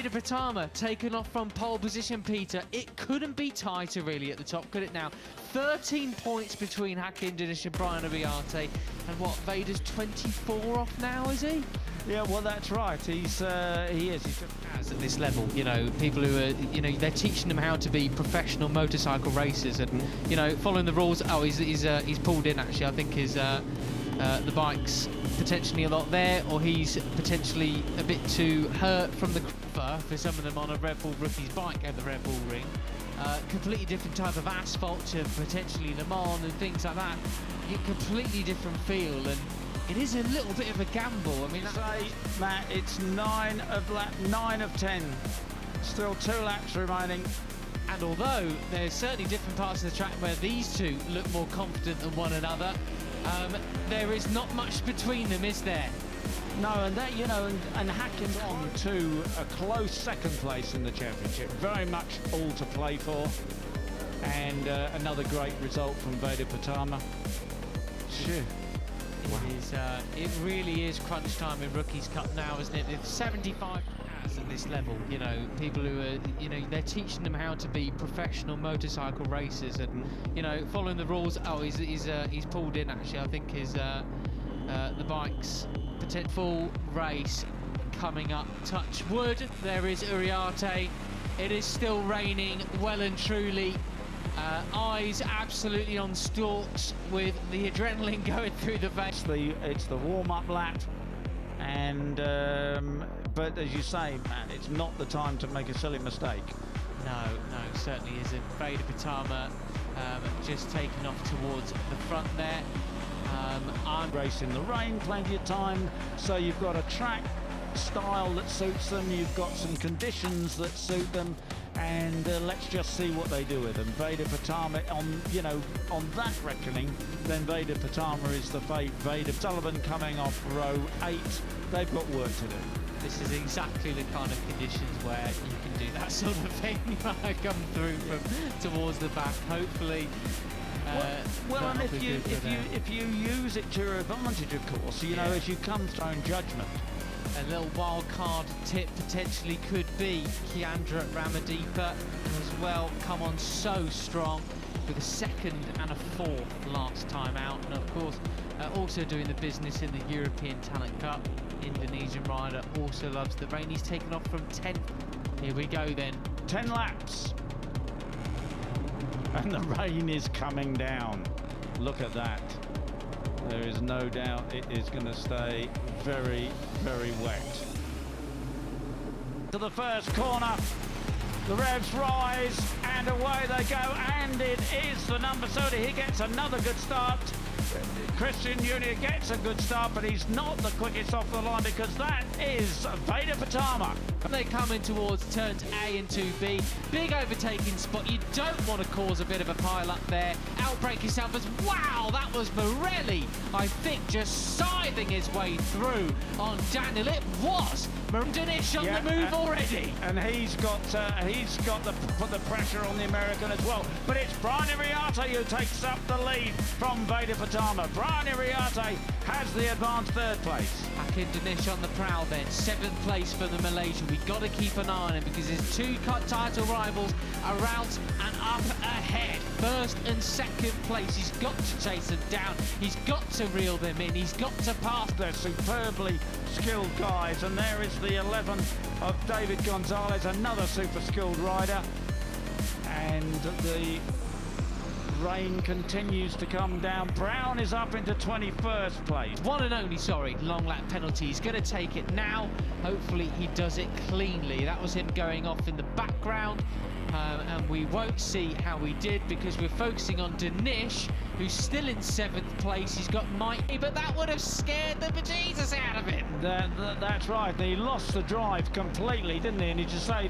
Veda Pratama taken off from pole position, Peter. It couldn't be tighter really at the top, could it now? 13 points between HEHE Indonesia, Brian Ariarte, and what, Veda's 24 off now, is he? Yeah, well, that's right. He is. He's just at this level, you know, people who are, you know, they're teaching them how to be professional motorcycle racers, and you know, following the rules. Oh, he's pulled in actually. I think the bike's potentially a lot there, or he's potentially a bit too hurt from the for some of them on a Red Bull rookie's bike at the Red Bull ring. Completely different type of asphalt to potentially Le Mans and things like that. You get completely different feel, and it is a little bit of a gamble. I mean, say, Matt, it's 9 of 10. Still 2 laps remaining. And although there's certainly different parts of the track where these two look more confident than one another, there is not much between them, is there? No, and that, you know, and HEHE's on to a close second place in the championship. Very much all to play for, and another great result from Veda Pratama. Sure. Wow. It really is crunch time in Rookies Cup now, isn't it? It's 75 at this level, you know, people who are, you know, they're teaching them how to be professional motorcycle racers, and you know, following the rules. Oh, he's pulled in actually. I think the bike's full race coming up. Touch wood. There is Ariarte. It is still raining well and truly. Eyes absolutely on stalks with the adrenaline going through the veins. It's the warm-up lap, and but as you say, man, it's not the time to make a silly mistake. No, certainly isn't. Veda Pratama just taking off towards the front there. I'm racing the rain, plenty of time, so you've got a track style that suits them, you've got some conditions that suit them, and let's just see what they do with them. Veda Pratama, on that reckoning, then Veda Pratama is the favourite. Veda Sullivan coming off row 8, they've got work to do. This is exactly the kind of conditions where you can do that sort of thing. Come through from towards the back, hopefully. Well, and if you use it to your advantage, of course, you know, as you come to your own judgment. A little wild card tip potentially could be Kiandra Ramadeepa as well. Come on so strong with a 2nd and a 4th last time out, and of course also doing the business in the European Talent Cup. Indonesian rider also loves the rain. He's taken off from 10th. Here we go then. 10 laps. And the rain is coming down. Look at that. There is no doubt it is going to stay very, very wet. To the first corner, the revs rise, and away they go, and it is the number 30. He gets another good start. Christian Junior gets a good start, but he's not the quickest off the line, because that is Veda Pratama. They come in towards turns A and 2B. Big overtaking spot. You don't want to cause a bit of a pile up there. Outbreak yourself as, wow, that was Morelli, I think, just scything his way through on Daniel. It was Danish on the move already. And he's got to put the pressure on the American as well. But it's Brian Ariarte who takes up the lead from Veda Pratama. Brian Ariarte has the advanced 3rd place. HEHE Indonesia on the prowl then. 7th place for the Malaysian. We've got to keep an eye on him because his 2 title rivals are out and up ahead. 1st and 2nd place. He's got to chase them down. He's got to reel them in. He's got to pass. They're superbly skilled guys, and there is the 11 of David Gonzalez, another super skilled rider. And the rain continues to come down. Brown is up into 21st place. One and only, long lap penalty. He's going to take it now. Hopefully he does it cleanly. That was him going off in the background. And we won't see how he did because we're focusing on Danish, who's still in 7th place. He's got Mike, but that would have scared the bejesus out of him. That's right. He lost the drive completely, didn't he? And he just say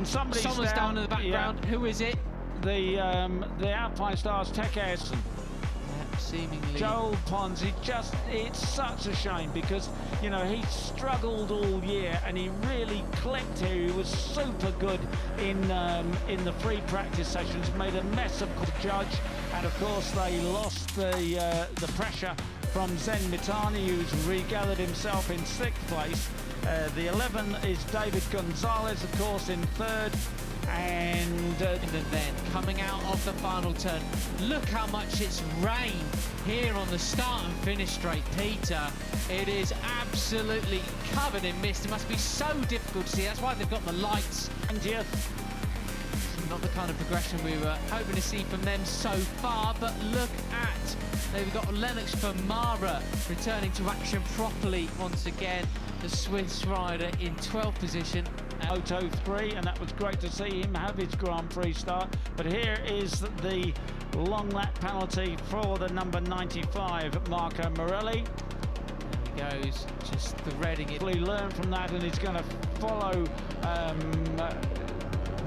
someone's down in the background. Yeah. Who is it? The Alpine Stars Tech Erson. Seemingly. Joel Pons, it's such a shame because, you know, he struggled all year and he really clicked here. He was super good in the free practice sessions, made a mess of the judge, and of course they lost the pressure from Zen Mitani, who's regathered himself in 6th place. The 11 is David Gonzalez, of course, in 3rd. And then coming out of the final turn, look how much it's rained here on the start and finish straight, Peter. It is absolutely covered in mist. It must be so difficult to see. That's why they've got the lights. And yeah, not the kind of progression we were hoping to see from them so far, but look at, they've got Lennox Famara returning to action properly once again. The Swiss rider in 12th position. Auto 3, and that was great to see him have his Grand Prix start. But here is the long lap penalty for the number 95, Marco Morelli. There he goes, just threading it. He learned from that, and he's going to follow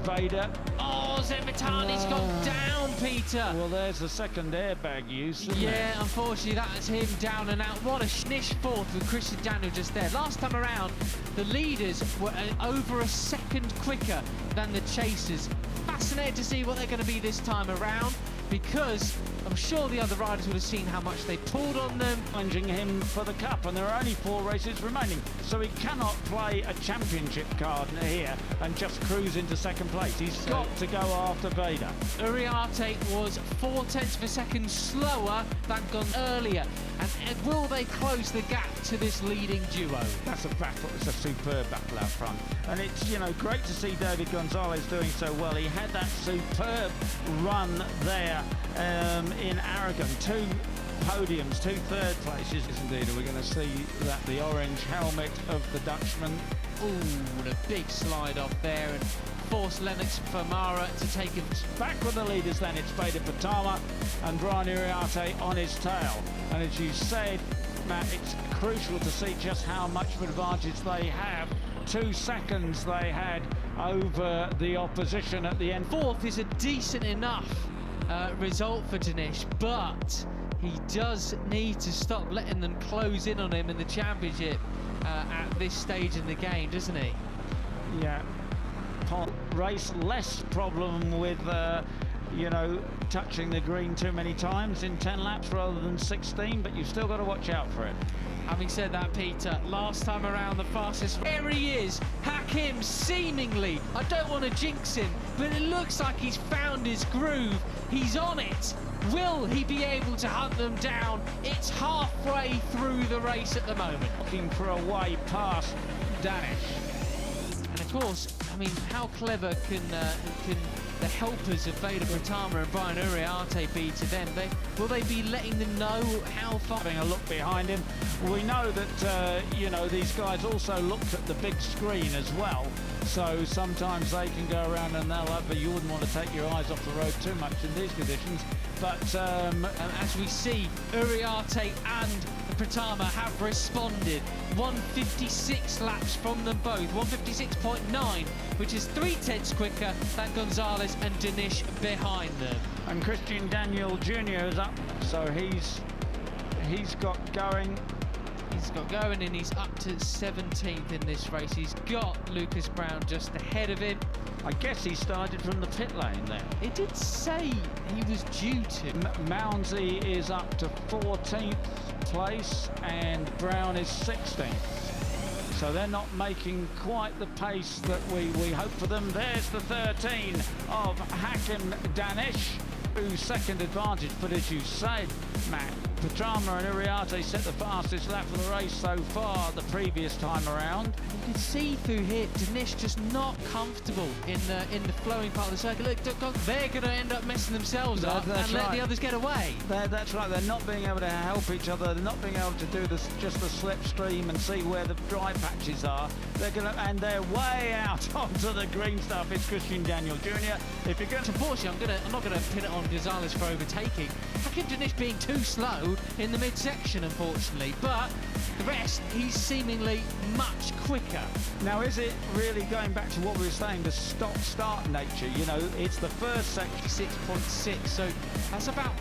Veda. Oh, Zemitani's gone down, Peter. Well, there's the second airbag use, isn't Yeah, it? Unfortunately, that's him down and out. What a schnish fourth with Christian Daniel just there. Last time around, the leaders were over a second quicker than the chasers. Fascinated to see what they're going to be this time around, because I'm sure the other riders would have seen how much they pulled on them. Challenging him for the cup, and there are only 4 races remaining, so he cannot play a championship card here and just cruise into 2nd place. He's got to go after Veda. Uriarte was 0.4 of a second slower than gone earlier, and will they close the gap to this leading duo? That's a battle. It's a superb battle out front, and it's, you know, great to see David Gonzalez doing so well. He had that superb run there in Aragon, 2 podiums, 2 third places. Indeed, we're going to see that the orange helmet of the Dutchman. Ooh, and a big slide off there, and force Lennox Famara to take it back with the leaders. Then it's Veda Pratama and Brian Uriarte on his tail. And as you said, Matt, it's crucial to see just how much of an advantage they have. 2 seconds they had over the opposition at the end. 4th is a decent enough result for Dinesh, but he does need to stop letting them close in on him in the championship at this stage in the game, doesn't he? Yeah. Race less problem with you know, touching the green too many times in 10 laps rather than 16, but you've still got to watch out for it. Having said that, Peter, last time around the fastest, there he is, Hakim seemingly, I don't want to jinx him, but it looks like he's found his groove, he's on it. Will he be able to hunt them down? It's halfway through the race at the moment. Looking for a way past Danish. And of course, I mean, how clever can the helpers of Veda Pratama and Brian Uriarte be to them? Will they be letting them know how far? Having a look behind him, we know that you know, these guys also looked at the big screen as well. So sometimes they can go around and they'll have, but you wouldn't want to take your eyes off the road too much in these conditions. But as we see, Uriarte and Pratama have responded. 156 laps from them both, 156.9, which is 0.3 quicker than Gonzalez and Dinesh behind them. And Christian Daniel Jr. is up, so he's got going. He's got going, and he's up to 17th in this race. He's got Lucas Brown just ahead of him. I guess he started from the pit lane there. It did say he was due to. Mounsey is up to 14th place and Brown is 16th. So they're not making quite the pace that we hope for them. There's the 13 of Hakim Danish, who's second advantage, but as you said, Matt, Pratama and Uriarte set the fastest lap of the race so far the previous time around. You can see through here, Dinesh just not comfortable in the flowing part of the circuit. Look, they're going to end up messing themselves up and let the others get away. That's right, they're not being able to help each other, they're not being able to do this, just the slipstream and see where the dry patches are. And they're way out onto the green stuff. It's Christian Daniel Jr. If you're going to... Unfortunately, I'm not going to pin it on Gonzalez for overtaking. Hakim Dinesh being too slow in the midsection, unfortunately, but the rest, he's seemingly much quicker. Now, is it really going back to what we were saying, the stop-start nature? You know, it's the first section. 6.6, so that's about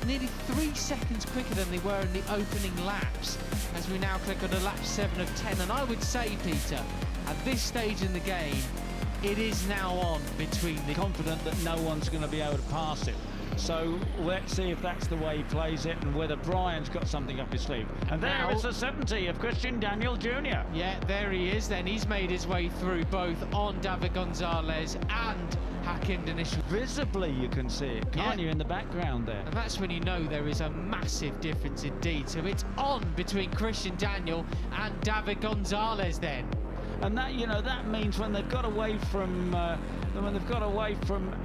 nearly 3 seconds quicker than they were in the opening laps, as we now click on a lap 7 of 10. And I would say, Peter, at this stage in the game, it is now on between the... Confident that no one's going to be able to pass it. So let's see if that's the way he plays it and whether Brian's got something up his sleeve. And there now, is the 70 of Christian Daniel Jr. Yeah, there he is then. He's made his way through both on David Gonzalez and Hakim Danish. Visibly you can see it, can't you, in the background there? And that's when you know there is a massive difference indeed. So it's on between Christian Daniel and David Gonzalez then. And that, you know, that means when they've got away from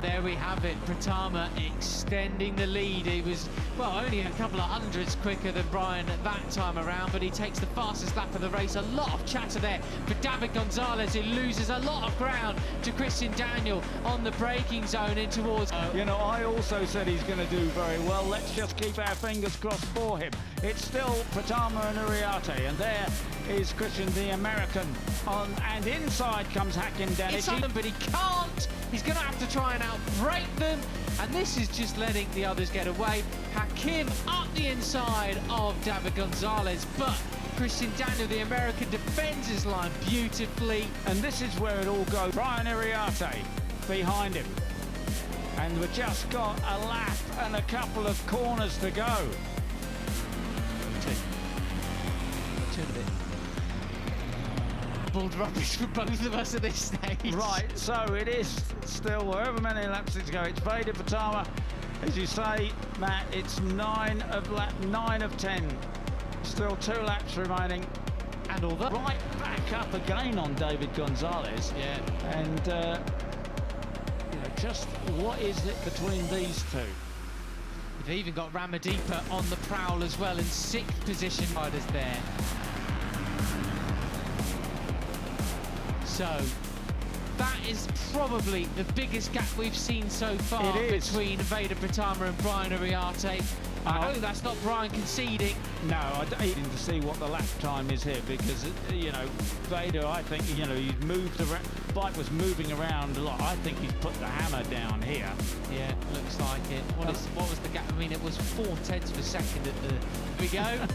There we have it, Pratama extending the lead. He was, well, only a couple of hundreds quicker than Brian at that time around, but he takes the fastest lap of the race. A lot of chatter there for David Gonzalez, who loses a lot of ground to Christian Daniel on the braking zone in towards... You know, I also said he's going to do very well. Let's just keep our fingers crossed for him. It's still Pratama and Uriarte, and there is Christian, the American, on, and inside comes Hakim Danish. It's on them, but he can't. He's going to have to try and outbrake them, and this is just letting the others get away. Hakim up the inside of David Gonzalez, but Christian Daniel, the American, defends his line beautifully. And this is where it all goes. Brian Uriarte behind him. And we've just got a lap and a couple of corners to go. Two and a bit. Bald rubbish for both of us at this stage. Right, so it is still however many laps to go. It's Veda Pratama, as you say, Matt. It's 9 of 10. Still 2 laps remaining, And all that. Right back up again on David Gonzalez. Yeah. And you know, just what is it between these two? They've even got Ramadipa on the prowl as well in 6th position. Riders there. So that is probably the biggest gap we've seen so far between Veda Pratama and Brian Uriarte. I hope that's not Brian conceding. No, I don't need to see what the lap time is here because, you know, Veda, I think, you know, he's moved around, bike was moving around a lot. I think he's put the hammer down here. Yeah, looks like it. What was the gap? I mean, it was 0.4 of a second at the... Here we go.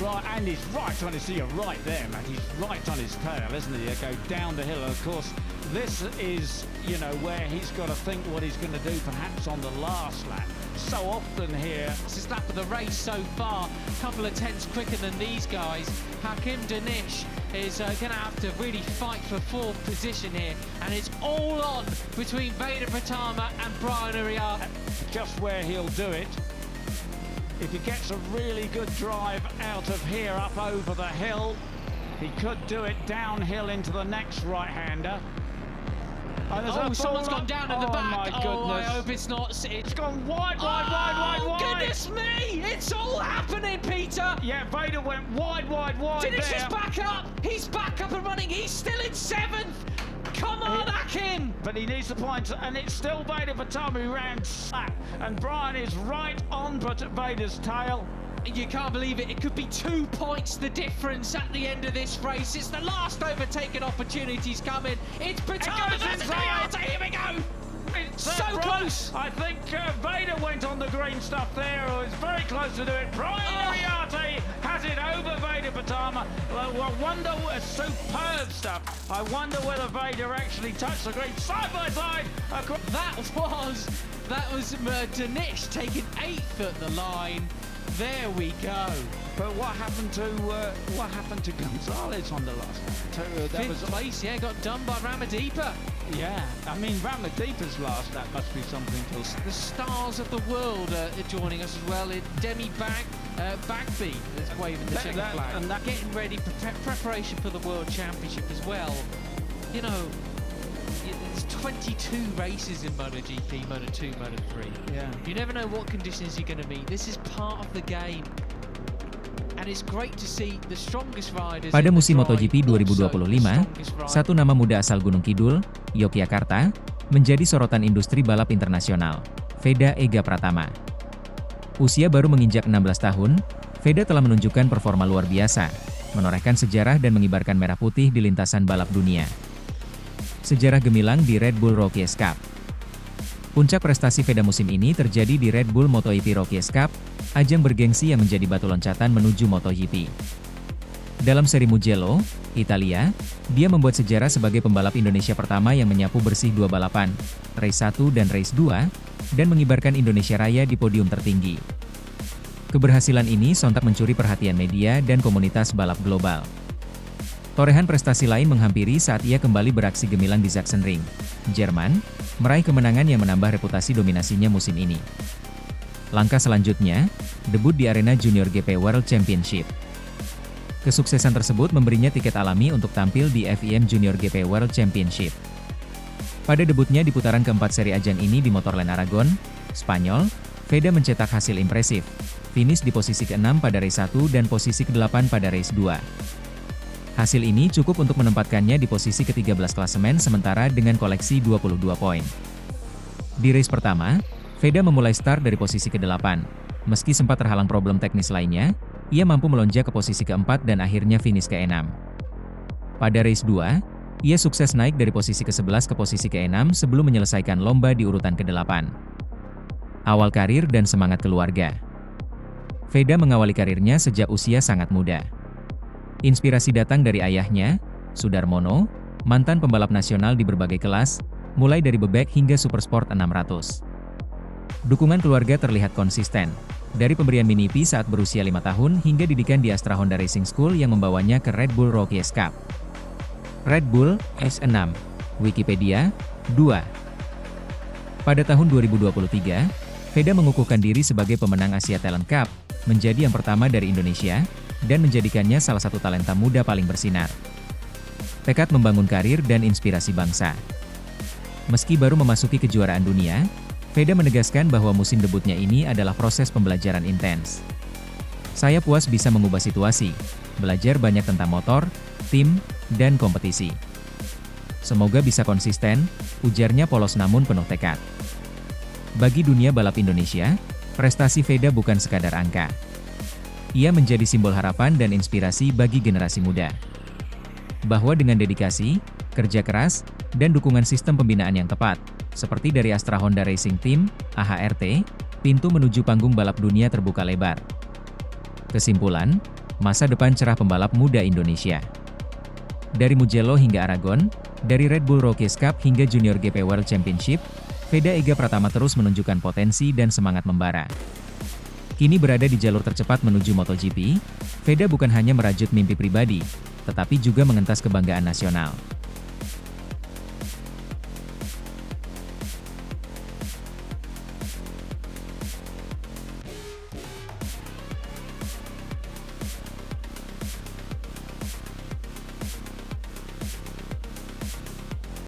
Right, and he's right on his, you're right there, man. He's right on his tail, isn't he? They go down the hill. And of course, this is, you know, where he's got to think what he's going to do perhaps on the last lap. So often here. It's his lap of the race so far. A couple of tenths quicker than these guys. Hakim Danish is going to have to really fight for 4th position here. And it's all on between Veda Pratama and Brian Uriarte. Just where he'll do it. If he gets a really good drive out of here up over the hill, he could do it downhill into the next right-hander. Oh, someone's gone down at the back. My goodness. Oh, I hope it's not. It's gone wide, wide. Oh, goodness me! It's all happening, Peter! Yeah, Veda went wide Danish there. is back up! He's back up and running. He's still in 7th! Come on, Hakim! But he needs the points, and it's still Veda Pratama who ran slack. And Brian is right on Veda's tail. You can't believe it. It could be 2 points the difference at the end of this race. It's the last overtaken opportunities coming. It's Pratama versus Uriarte. Here we go! It's so close! I think Veda went on the green stuff there, or was very close to do it. Brian Uriarte has it over Veda Pratama. Well, I wonder, superb stuff. I wonder whether Veda actually touched the green side by side. That was Danish taking 8th at the line. There we go. But what happened to Gonzalez on the last one? That was place, yeah, got done by Ramadipa. Yeah, I mean Ramadipa's last lap must be something else. The stars of the world are joining us as well. Demi Bagby is waving the checkered flag. And getting ready, preparation for the World Championship as well. You know, there's 22 races in MotoGP, Moto2, Moto3. Yeah. You never know what conditions you're going to meet. This is part of the game. And it's great to see the strongest riders. Pada musim MotoGP 2025, satu nama muda asal Gunung Kidul, Yogyakarta, menjadi sorotan industri balap internasional, Veda Ega Pratama. Usia baru menginjak 16 tahun, Veda telah menunjukkan performa luar biasa, menorehkan sejarah dan mengibarkan merah putih di lintasan balap dunia. Sejarah gemilang di Red Bull Rookies Cup. Puncak prestasi Veda musim ini terjadi di Red Bull MotoGP Rookies Cup, ajang bergengsi yang menjadi batu loncatan menuju MotoGP. Dalam seri Mugello, Italia, dia membuat sejarah sebagai pembalap Indonesia pertama yang menyapu bersih 2 balapan, Race 1 dan Race 2, dan mengibarkan Indonesia Raya di podium tertinggi. Keberhasilan ini sontak mencuri perhatian media dan komunitas balap global. Torehan prestasi lain menghampiri saat ia kembali beraksi gemilang di Sachsenring, Jerman, meraih kemenangan yang menambah reputasi dominasinya musim ini. Langkah selanjutnya, debut di arena Junior GP World Championship. Kesuksesan tersebut memberinya tiket alami untuk tampil di FIM Junior GP World Championship. Pada debutnya di putaran keempat seri ajang ini di Motorland Aragon, Spanyol, Veda mencetak hasil impresif, finish di posisi ke-6 pada race 1 dan posisi ke-8 pada race 2. Hasil ini cukup untuk menempatkannya di posisi ke-13 klasemen sementara dengan koleksi 22 poin. Di race pertama, Veda memulai start dari posisi ke-8. Meski sempat terhalang problem teknis lainnya, ia mampu melonjak ke posisi ke-4 dan akhirnya finish ke-6. Pada race 2, ia sukses naik dari posisi ke-11 ke posisi ke-6 sebelum menyelesaikan lomba di urutan ke-8. Awal karir dan semangat keluarga. Veda mengawali karirnya sejak usia sangat muda. Inspirasi datang dari ayahnya, Sudarmono, mantan pembalap nasional di berbagai kelas, mulai dari bebek hingga Supersport 600. Dukungan keluarga terlihat konsisten, dari pemberian mini-P saat berusia 5 tahun hingga didikan di Astra Honda Racing School yang membawanya ke Red Bull Rookies Cup. Red Bull, S6, Wikipedia, 2. Pada tahun 2023, Veda mengukuhkan diri sebagai pemenang Asia Talent Cup, menjadi yang pertama dari Indonesia, dan menjadikannya salah satu talenta muda paling bersinar. Tekad membangun karir dan inspirasi bangsa. Meski baru memasuki kejuaraan dunia, Veda menegaskan bahwa musim debutnya ini adalah proses pembelajaran intens. Saya puas bisa mengubah situasi, belajar banyak tentang motor, tim, dan kompetisi. Semoga bisa konsisten, ujarnya polos namun penuh tekad. Bagi dunia balap Indonesia, prestasi Veda bukan sekadar angka. Ia menjadi simbol harapan dan inspirasi bagi generasi muda. Bahwa dengan dedikasi, kerja keras, dan dukungan sistem pembinaan yang tepat, seperti dari Astra Honda Racing Team, AHRT, pintu menuju panggung balap dunia terbuka lebar. Kesimpulan, masa depan cerah pembalap muda Indonesia. Dari Mugello hingga Aragon, dari Red Bull Rookies Cup hingga Junior GP World Championship, Veda Ega Pratama terus menunjukkan potensi dan semangat membara. Kini berada di jalur tercepat menuju MotoGP, Veda bukan hanya merajut mimpi pribadi, tetapi juga mengentas kebanggaan nasional.